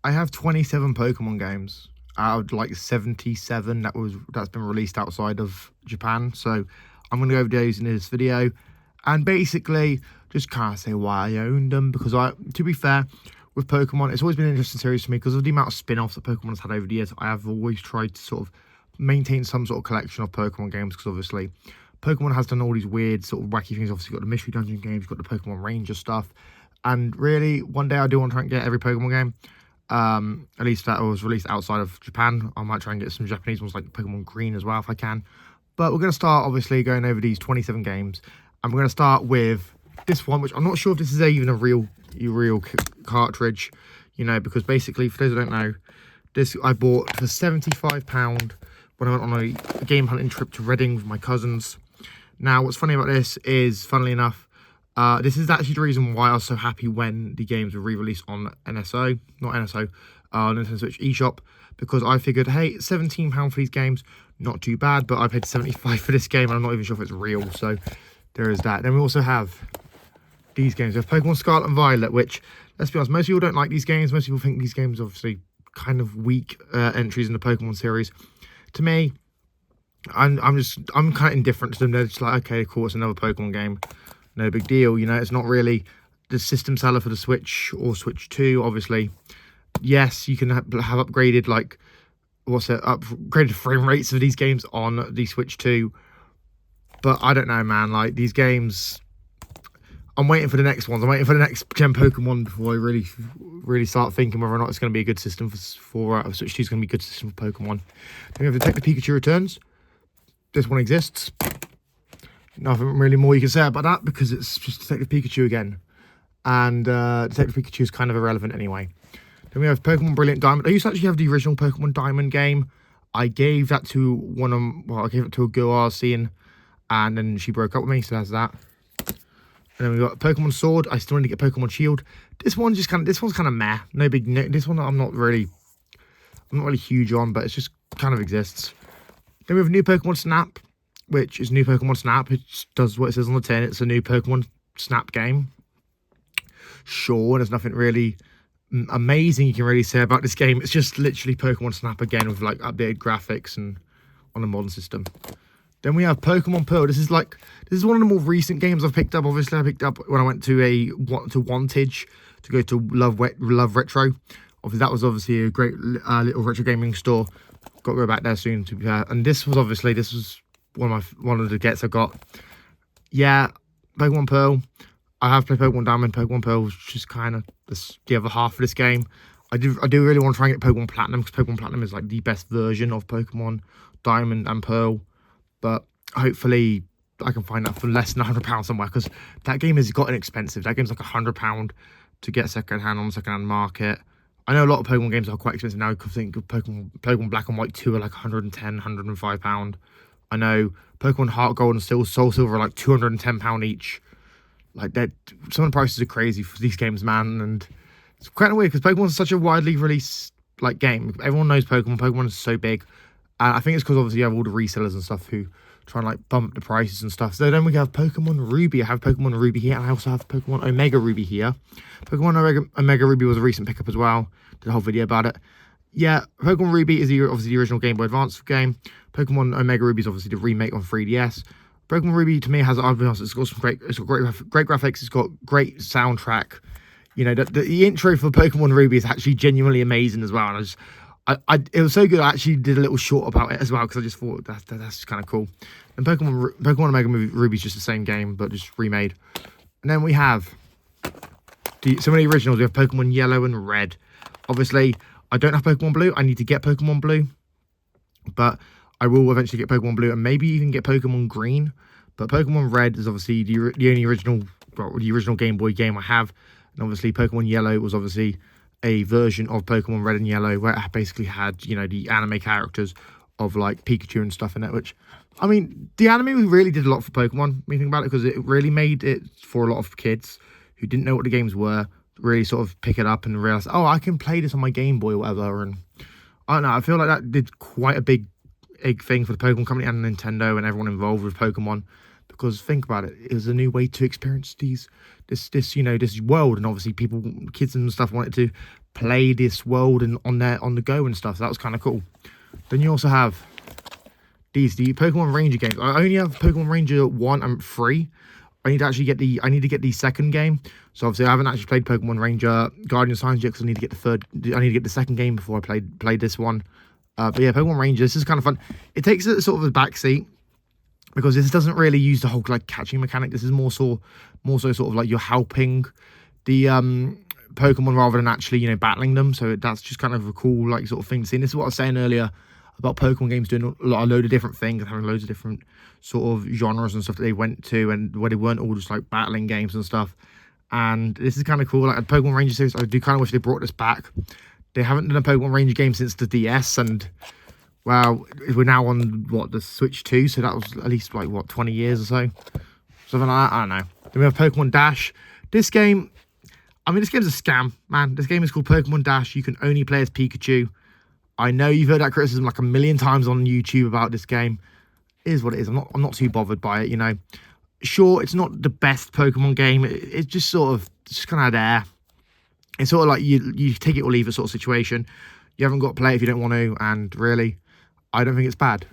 I have 27 Pokemon games out of like 77 that's been released outside of Japan. So I'm gonna go over those in this video, and basically just kind of say why I owned them, because to be fair, with Pokemon, it's always been an interesting series for me because of the amount of spin-offs that Pokemon has had over the years. I have always tried to sort of maintain some sort of collection of Pokemon games, because obviously Pokemon has done all these weird sort of wacky things. Obviously, you've got the Mystery Dungeon games, you've got the Pokemon Ranger stuff, and really, one day I do want to try and get every Pokemon game, at least that was released outside of Japan. I might try and get some Japanese ones like Pokemon Green as well if I can. But we're going to start, obviously, going over these 27 games, and we're going to start with this one, which I'm not sure if this is even a real cartridge, you know, because basically, for those who don't know, this I bought for £75 when I went on a game hunting trip to Reading with my cousins. Now, what's funny about this is, funnily enough, this is actually the reason why I was so happy when the games were re-released on Nintendo Switch eShop, because I figured, hey, £17 for these games, not too bad, but I paid £75 for this game, and I'm not even sure if it's real, so there is that. Then we also have these games. We have Pokemon Scarlet and Violet, which, let's be honest, most people don't like these games. Most people think these games are obviously kind of weak entries in the Pokemon series. To me, I'm kind of indifferent to them. They're just like, okay, cool, it's another Pokemon game, no big deal. You know, it's not really the system seller for the Switch or Switch 2. Obviously, yes, you can have upgraded, like, upgraded frame rates of these games on the Switch 2, but I don't know, man. Like, these games, I'm waiting for the next ones. I'm waiting for the next gen Pokemon before I really start thinking whether or not it's going to be a good system for Switch 2 is going to be a good system for Pokemon. Then we have Detective Pikachu Returns. This one exists. Nothing really more you can say about that, because it's just Detective Pikachu again. And Detective Pikachu is kind of irrelevant anyway. Then we have Pokemon Brilliant Diamond. I used to actually have the original Pokemon Diamond game. I gave that to I gave it to a girl I was seeing, and then she broke up with me, so that's that. And then we got Pokemon Sword. I still need to get Pokemon Shield. This one's kind of meh. This one I'm not really huge on, but it just kind of exists. Then we have new Pokemon Snap, which is new Pokemon Snap. It does what it says on the tin. It's a new Pokemon Snap game. Sure, there's nothing really amazing you can really say about this game. It's just literally Pokemon Snap again with like updated graphics and on a modern system. Then we have Pokemon Pearl. This is one of the more recent games I've picked up. Obviously, I picked up when I went to Wantage to go to Love Retro. Obviously, that was obviously a great little retro gaming store. Got to go back there soon, to be fair. And this was one of the gets I got. Yeah, Pokemon Pearl. I have played Pokemon Diamond. Pokemon Pearl was just kind of the other half of this game. I do really want to try and get Pokemon Platinum, because Pokemon Platinum is like the best version of Pokemon Diamond and Pearl. But hopefully I can find that for less than £100 somewhere, because that game has gotten expensive. That game's like £100 to get secondhand on the secondhand market. I know a lot of Pokemon games are quite expensive now. I think of Pokemon Black and White 2 are like £110, £105. I know Pokemon Heart Gold and Soul Silver are like £210 each. Like, some of the prices are crazy for these games, man. And it's kind of weird, because Pokemon's such a widely released like game. Everyone knows Pokemon. Pokemon is so big. And I think it's because obviously you have all the resellers and stuff who try and like bump up the prices and stuff. So then we have Pokemon Ruby. I have Pokemon Ruby here, and I also have Pokemon Omega Ruby here. Pokemon Omega Ruby was a recent pickup as well. Did a whole video about it. Yeah, Pokemon Ruby is obviously the original Game Boy Advance game. Pokemon Omega Ruby is obviously the remake on 3DS. Pokemon Ruby to me I'll be honest, it's got great graphics. It's got great soundtrack. You know, the intro for Pokemon Ruby is actually genuinely amazing as well. And it was so good. I actually did a little short about it as well, because I just thought that's kind of cool. And Pokemon Omega Ruby is just the same game, but just remade. And then we have some of the originals. We have Pokemon Yellow and Red. Obviously, I don't have Pokemon Blue. I need to get Pokemon Blue, but I will eventually get Pokemon Blue and maybe even get Pokemon Green. But Pokemon Red is obviously the only original Game Boy game I have. And obviously Pokemon Yellow was obviously a version of Pokemon Red and Yellow where it basically had, you know, the anime characters of like Pikachu and stuff in it, which, I mean, the anime really did a lot for Pokemon, when you think about it, because it really made it for a lot of kids who didn't know what the games were, really sort of pick it up and realize, oh, I can play this on my Game Boy or whatever. And I don't know, I feel like that did quite a big thing for the Pokemon company and Nintendo and everyone involved with Pokemon, because think about it, it was a new way to experience this world, and obviously kids and stuff wanted to play this world and on the go and stuff. So that was kind of cool. Then you also have the Pokemon Ranger games. I only have Pokemon Ranger 1 and 3. I need to get the second game. So obviously I haven't actually played Pokemon Ranger Guardian Signs yet, because I need to get the second game before I played this one. But yeah, Pokemon Ranger, this is kind of fun. It takes a sort of a backseat, because this doesn't really use the whole like catching mechanic. This is more so sort of like you're helping the Pokemon rather than actually battling them. So that's just kind of a cool like sort of thing to see. And this is what I was saying earlier about Pokemon games doing a load of different things and having loads of different sort of genres and stuff that they went to, and where they weren't all just like battling games and stuff. And this is kind of cool. Like a Pokemon Ranger series, I do kind of wish they brought this back. They haven't done a Pokemon Ranger game since the DS, and well, we're now on the Switch 2, so that was at least like 20 years or so, something like that. I don't know. Then we have Pokemon Dash. This game, I mean, this game's a scam, man. This game is called Pokemon Dash. You can only play as Pikachu. I know you've heard that criticism like a million times on YouTube about this game. It is what it is. I'm not too bothered by it. Sure, it's not the best Pokemon game. It's just kind of there. It's sort of like you take it or leave it sort of situation. You haven't got to play it if you don't want to, and really, I don't think it's bad.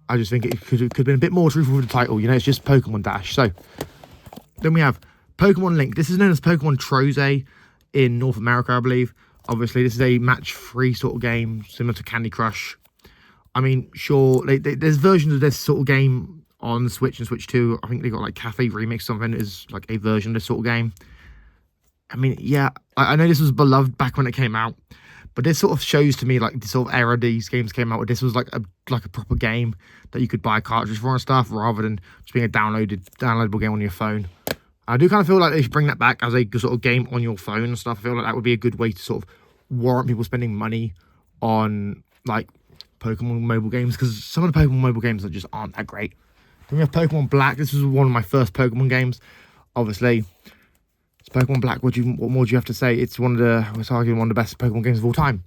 I just think it could have been a bit more truthful with the title. It's just Pokemon Dash. So then we have Pokemon Link. This is known as Pokemon Troze in North America, I believe. Obviously, this is a match-free sort of game, similar to Candy Crush. I mean, sure, there's versions of this sort of game on the Switch and Switch 2. I think they got like Cafe Remix, something is like a version of this sort of game. I mean, yeah, I know this was beloved back when it came out, but this sort of shows to me like the sort of era these games came out with. This was like a proper game that you could buy cartridges for and stuff, rather than just being a downloadable game on your phone. I do kind of feel like they should bring that back as a sort of game on your phone and stuff. I feel like that would be a good way to sort of warrant people spending money on like Pokemon mobile games, because some of the Pokemon mobile games just aren't that great. Then we have Pokemon Black. This was one of my first Pokemon games. Obviously, it's Pokemon Black. What more do you have to say? It's one of the best Pokemon games of all time.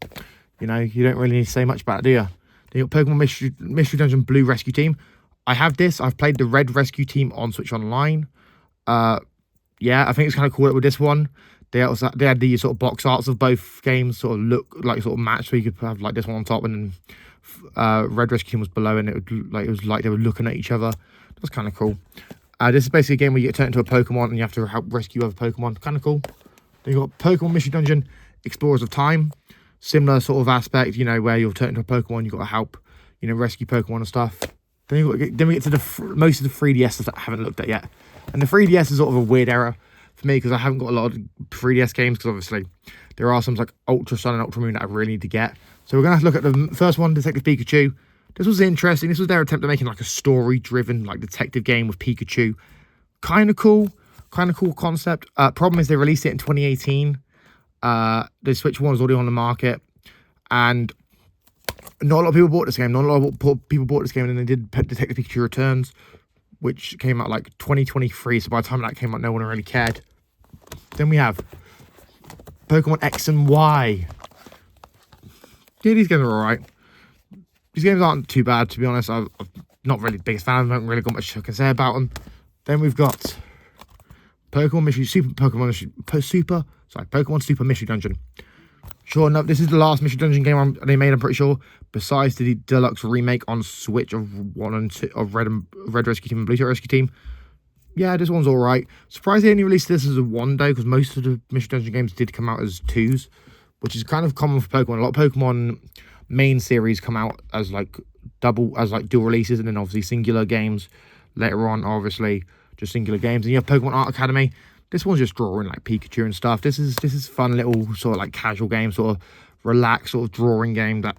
You don't really need to say much about it, do you? Then you got Pokemon Mystery Dungeon Blue Rescue Team. I have this. I've played the Red Rescue Team on Switch Online. Yeah, I think it's kind of cool with this one. They had the sort of box arts of both games sort of look like sort of matched, so you could have like this one on top and then Red Rescue Team was below, and it was like they were looking at each other. That's kind of cool. This is basically a game where you get turned into a Pokemon and you have to help rescue other Pokemon. Kind of cool. Then you got Pokemon Mystery Dungeon Explorers of Time. Similar sort of aspect, where you're turned into a Pokemon, you got to help, rescue Pokemon and stuff. Then we get to most of the 3DS that I haven't looked at yet. And the 3DS is sort of a weird era for me, because I haven't got a lot of 3DS games, because obviously there are some like Ultra Sun and Ultra Moon that I really need to get. So we're going to have to look at the first one, Detective Pikachu. This was interesting. This was their attempt at making like a story-driven like detective game with Pikachu. Kind of cool concept. Problem is they released it in 2018. The Switch 1 was already on the market, and not a lot of people bought this game. Not a lot of people bought this game, and then they did Detective Pikachu Returns, which came out like 2023. So by the time that came out, no one really cared. Then we have Pokemon X and Y. Yeah, these games are alright. These games aren't too bad, to be honest. I'm not really the biggest fan of them. I haven't really got much I can say about them. Then we've got Pokemon Super Mystery Dungeon. Sure enough, this is the last Mystery Dungeon game they made, I'm pretty sure, besides the deluxe remake on Switch of Red Rescue Team and Blue Rescue Team. Yeah, this one's alright. Surprised they only released this as a one day, because most of the Mystery Dungeon games did come out as twos, which is kind of common for Pokemon. A lot of Pokemon main series come out as like dual releases, and then obviously singular games later on, obviously just singular games. And you have Pokemon Art Academy. This one's just drawing like Pikachu and stuff. This is fun little sort of like casual game, sort of relaxed sort of drawing game that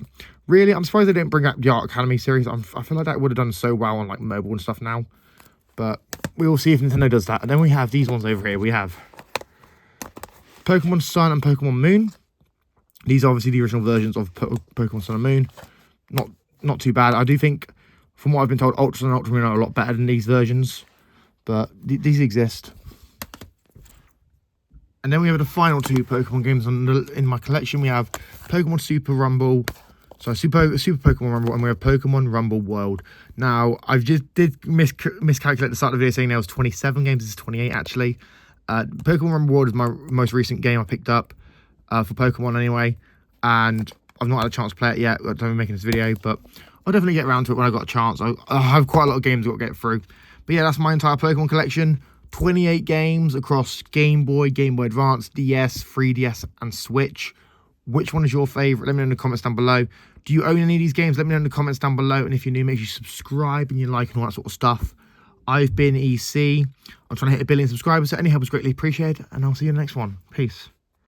really, I'm surprised they didn't bring up the Art Academy series. I feel like that would have done so well on like mobile and stuff now, but we will see if Nintendo does that. And then we have these ones over here. We have Pokemon Sun and Pokemon Moon. These are obviously the original versions of Pokemon Sun and Moon. Not too bad. I do think, from what I've been told, Ultra Sun and Ultra Moon are a lot better than these versions, but these exist. And then we have the final two Pokemon games in my collection. We have Pokemon Super Rumble So Super Pokemon Rumble, and we have Pokemon Rumble World. Now, I've just miscalculate the start of the video saying there was 27 games. This is 28 actually. Pokemon Rumble World is my most recent game I picked up for Pokemon anyway, and I've not had a chance to play it yet. I'm not making this video, but I'll definitely get around to it when I got a chance. I have quite a lot of games I've got to get through. But yeah, that's my entire Pokemon collection. 28 games across Game Boy, Game Boy Advance, DS, 3DS, and Switch. Which one is your favourite? Let me know in the comments down below. Do you own any of these games? Let me know in the comments down below. And if you're new, make sure you subscribe and you like and all that sort of stuff. I've been EC. I'm trying to hit 1 billion subscribers, so any help is greatly appreciated. And I'll see you in the next one. Peace.